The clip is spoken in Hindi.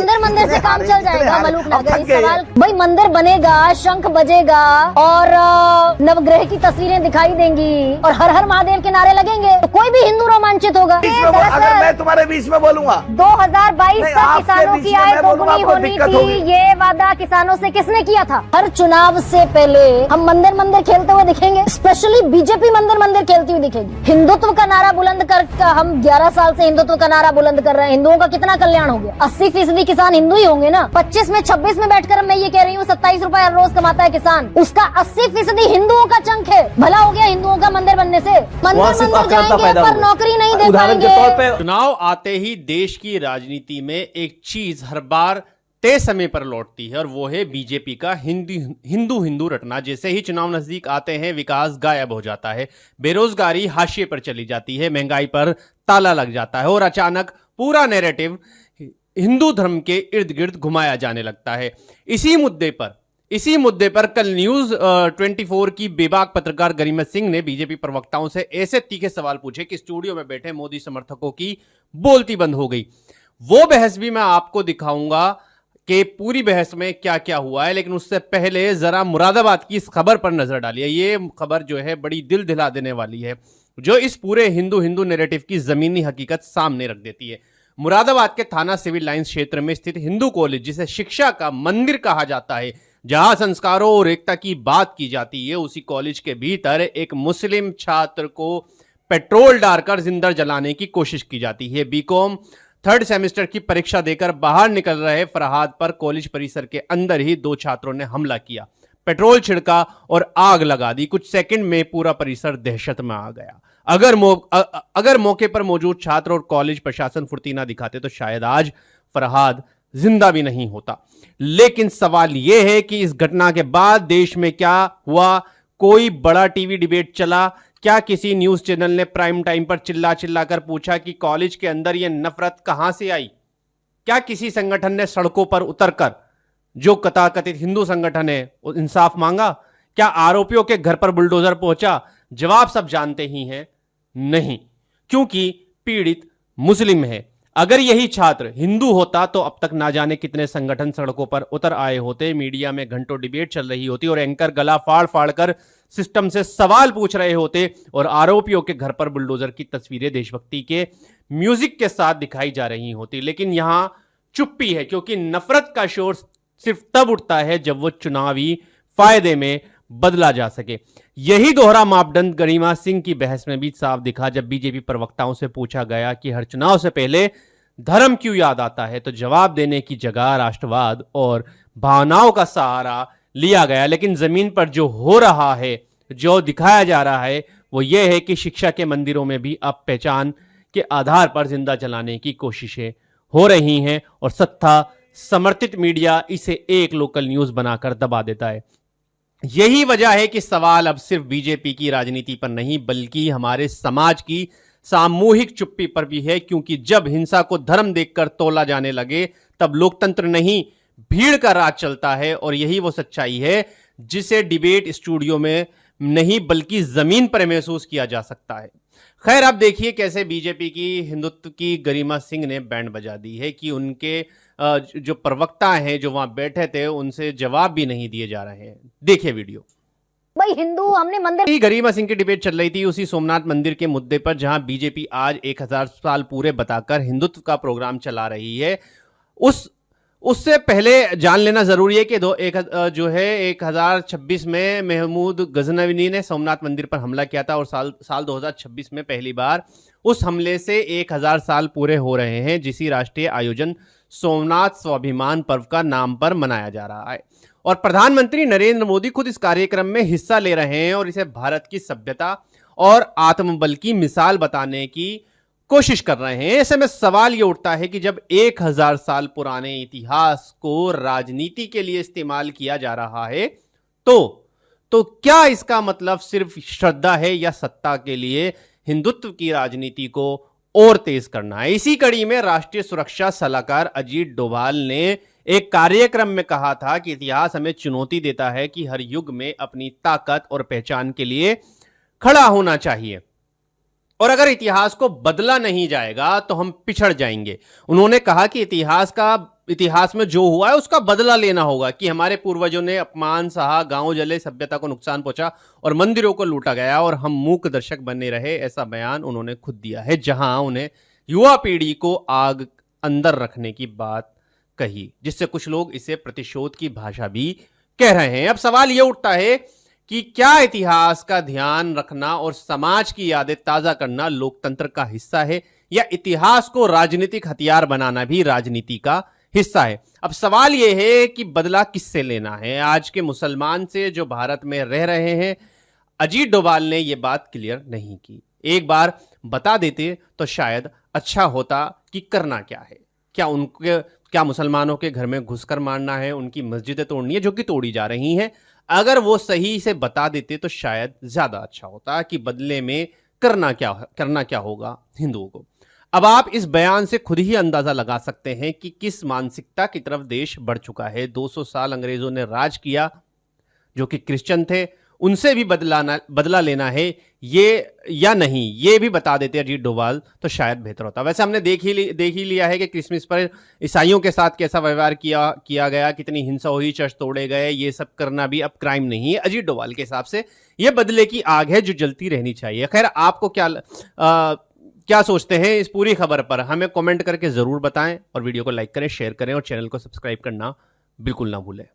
मंदिर मंदिर से काम चल जाएगा मलूक नगर। सवाल भाई, मंदिर बनेगा, शंख बजेगा और नवग्रह की तस्वीरें दिखाई देंगी और हर हर महादेव के नारे लगेंगे तो कोई भी हिंदू रोमांचित होगा। अगर मैं तुम्हारे बीच में बोलूंगा 2022 तक किसानों की आय दोगुनी होनी थी, ये वादा किसानों से किसने किया था? हर चुनाव से पहले हम मंदिर मंदिर खेलते हुए दिखेंगे, स्पेशली बीजेपी मंदिर मंदिर खेलती हुई दिखेगी। हिंदुत्व का नारा बुलंद कर, हम 11 साल से हिंदुत्व का नारा बुलंद कर रहे हैं। हिंदुओं का कितना कल्याण हो गया? 80% किसान हिंदू ही होंगे ना। 25 में 26 में बैठकर मैं ये कह रही हूँ 27 रुपए हर रोज कमाता है किसान, उसका 80% हिंदुओं का चंक है। भला हो गया हिंदुओं का मंदिर बनने से। मंदिर जाएंगे पर नौकरी नहीं दे पाएंगे। चुनाव आते ही देश की राजनीति में एक चीज हर बार तय समय पर लौटती है और वो है बीजेपी का हिंदू हिंदू रटना। जैसे ही चुनाव नजदीक आते हैं विकास गायब हो जाता है, बेरोजगारी हाशिए पर चली जाती है, महंगाई पर ताला लग जाता है और अचानक पूरा नैरेटिव हिंदू धर्म के इर्द गिर्द घुमाया जाने लगता है। इसी मुद्दे पर कल न्यूज 24 की बेबाक पत्रकार गरिमा सिंह ने बीजेपी प्रवक्ताओं से ऐसे तीखे सवाल पूछे कि स्टूडियो में बैठे मोदी समर्थकों की बोलती बंद हो गई। वो बहस भी मैं आपको दिखाऊंगा कि पूरी बहस में क्या क्या हुआ है, लेकिन उससे पहले जरा मुरादाबाद की इस खबर पर नजर डालिए। ये खबर जो है बड़ी दिल दिला देने वाली है, जो इस पूरे हिंदू हिंदू नैरेटिव की जमीनी हकीकत सामने रख देती है। मुरादाबाद के थाना सिविल लाइंस क्षेत्र में स्थित हिंदू कॉलेज, जिसे शिक्षा का मंदिर कहा जाता है, जहां संस्कारों और एकता की बात की जाती है, उसी कॉलेज के भीतर एक मुस्लिम छात्र को पेट्रोल डालकर जिंदा जलाने की कोशिश की जाती है। बीकॉम 3rd सेमेस्टर की परीक्षा देकर बाहर निकल रहे फरहाद पर कॉलेज परिसर के अंदर ही 2 छात्रों ने हमला किया, पेट्रोल छिड़का और आग लगा दी। कुछ सेकंड में पूरा परिसर दहशत में आ गया। अगर मौके पर मौजूद छात्र और कॉलेज प्रशासन फुर्ती ना दिखाते तो शायद आज फरहाद जिंदा भी नहीं होता। लेकिन सवाल यह है कि इस घटना के बाद देश में क्या हुआ? कोई बड़ा टीवी डिबेट चला? क्या किसी न्यूज चैनल ने प्राइम टाइम पर चिल्ला चिल्ला कर पूछा कि कॉलेज के अंदर यह नफरत कहां से आई? क्या किसी संगठन ने सड़कों पर उतरकर, जो कथाकथित हिंदू संगठन है, इंसाफ मांगा? क्या आरोपियों के घर पर बुलडोजर पहुंचा? जवाब सब जानते ही हैं, नहीं, क्योंकि पीड़ित मुस्लिम है। अगर यही छात्र हिंदू होता तो अब तक ना जाने कितने संगठन सड़कों पर उतर आए होते, मीडिया में घंटों डिबेट चल रही होती और एंकर गला फाड़ फाड़ कर सिस्टम से सवाल पूछ रहे होते और आरोपियों के घर पर बुलडोजर की तस्वीरें देशभक्ति के म्यूजिक के साथ दिखाई जा रही होती। लेकिन यहां चुप्पी है, क्योंकि नफरत का शोर सिर्फ तब उठता है जब वो चुनावी फायदे में बदला जा सके। यही दोहरा मापदंड गरिमा सिंह की बहस में भी साफ दिखा जब बीजेपी प्रवक्ताओं से पूछा गया कि हर चुनाव से पहले धर्म क्यों याद आता है, तो जवाब देने की जगह राष्ट्रवाद और भावनाओं का सहारा लिया गया। लेकिन जमीन पर जो हो रहा है, जो दिखाया जा रहा है, वो ये है कि शिक्षा के मंदिरों में भी अब पहचान के आधार पर जिंदा जलाने की कोशिशें हो रही हैं और सत्ता समर्थित मीडिया इसे एक लोकल न्यूज बनाकर दबा देता है। यही वजह है कि सवाल अब सिर्फ बीजेपी की राजनीति पर नहीं, बल्कि हमारे समाज की सामूहिक चुप्पी पर भी है। क्योंकि जब हिंसा को धर्म देखकर तोला जाने लगे, तब लोकतंत्र नहीं, भीड़ का राज चलता है। और यही वो सच्चाई है जिसे डिबेट स्टूडियो में नहीं बल्कि जमीन पर महसूस किया जा सकता है। खैर, अब देखिए कैसे बीजेपी की हिंदुत्व की गरिमा सिंह ने बैंड बजा दी है कि उनके जो प्रवक्ता हैं जो वहां बैठे थे उनसे जवाब भी नहीं दिए जा रहे हैं। देखिए वीडियो। भाई हिंदू हमने मंदिर, गरिमा सिंह की डिबेट चल रही थी उसी सोमनाथ मंदिर के मुद्दे पर, जहां बीजेपी आज 1000 साल पूरे बताकर हिंदुत्व का प्रोग्राम चला रही है। उससे पहले जान लेना जरूरी है कि 1026 में महमूद गजनवी ने सोमनाथ मंदिर पर हमला किया था और साल 2026 में पहली बार उस हमले से 1000 साल पूरे हो रहे हैं, जिसी राष्ट्रीय आयोजन सोमनाथ स्वाभिमान पर्व का नाम पर मनाया जा रहा है। और प्रधानमंत्री नरेंद्र मोदी खुद इस कार्यक्रम में हिस्सा ले रहे हैं और इसे भारत की सभ्यता और आत्मबल की मिसाल बताने की कोशिश कर रहे हैं। ऐसे में सवाल यह उठता है कि जब 1000 साल पुराने इतिहास को राजनीति के लिए इस्तेमाल किया जा रहा है तो क्या इसका मतलब सिर्फ श्रद्धा है या सत्ता के लिए हिंदुत्व की राजनीति को और तेज करना है? इसी कड़ी में राष्ट्रीय सुरक्षा सलाहकार अजीत डोभाल ने एक कार्यक्रम में कहा था कि इतिहास हमें चुनौती देता है कि हर युग में अपनी ताकत और पहचान के लिए खड़ा होना चाहिए और अगर इतिहास को बदला नहीं जाएगा तो हम पिछड़ जाएंगे। उन्होंने कहा कि इतिहास का इतिहास में जो हुआ है उसका बदला लेना होगा कि हमारे पूर्वजों ने अपमान सहा, गांव जले, सभ्यता को नुकसान पहुंचा और मंदिरों को लूटा गया और हम मूक दर्शक बने रहे। ऐसा बयान उन्होंने खुद दिया है, जहां उन्हें युवा पीढ़ी को आग अंदर रखने की बात कही, जिससे कुछ लोग इसे प्रतिशोध की भाषा भी कह रहे हैं। अब सवाल यह उठता है कि क्या इतिहास का ध्यान रखना और समाज की यादें ताजा करना लोकतंत्र का हिस्सा है, या इतिहास को राजनीतिक हथियार बनाना भी राजनीति का हिस्सा है। अब सवाल यह है कि बदला किससे लेना है, आज के मुसलमान से जो भारत में रह रहे हैं। अजीत डोभाल ने यह बात क्लियर नहीं की। एक बार बता देते तो शायद अच्छा होता कि करना क्या है। क्या मुसलमानों के घर में घुसकर मारना है, उनकी मस्जिदें तोड़नी है जो कि तोड़ी जा रही हैं। अगर वो सही से बता देते तो शायद ज्यादा अच्छा होता कि बदले में करना क्या होगा हिंदुओं को। अब आप इस बयान से खुद ही अंदाजा लगा सकते हैं कि किस मानसिकता की तरफ देश बढ़ चुका है। 200 साल अंग्रेजों ने राज किया, जो कि क्रिश्चियन थे, उनसे भी बदला लेना है ये या नहीं, ये भी बता देते अजीत डोभाल तो शायद बेहतर होता। वैसे हमने देख ही लिया है कि क्रिसमस पर ईसाइयों के साथ कैसा व्यवहार किया गया, कितनी हिंसा हुई, चर्च तोड़े गए। ये सब करना भी अब क्राइम नहीं है अजीत डोभाल के हिसाब से। ये बदले की आग है जो जलती रहनी चाहिए। खैर, आपको क्या सोचते हैं इस पूरी खबर पर, हमें कमेंट करके जरूर बताएं और वीडियो को लाइक करें, शेयर करें और चैनल को सब्सक्राइब करना बिल्कुल ना भूलें।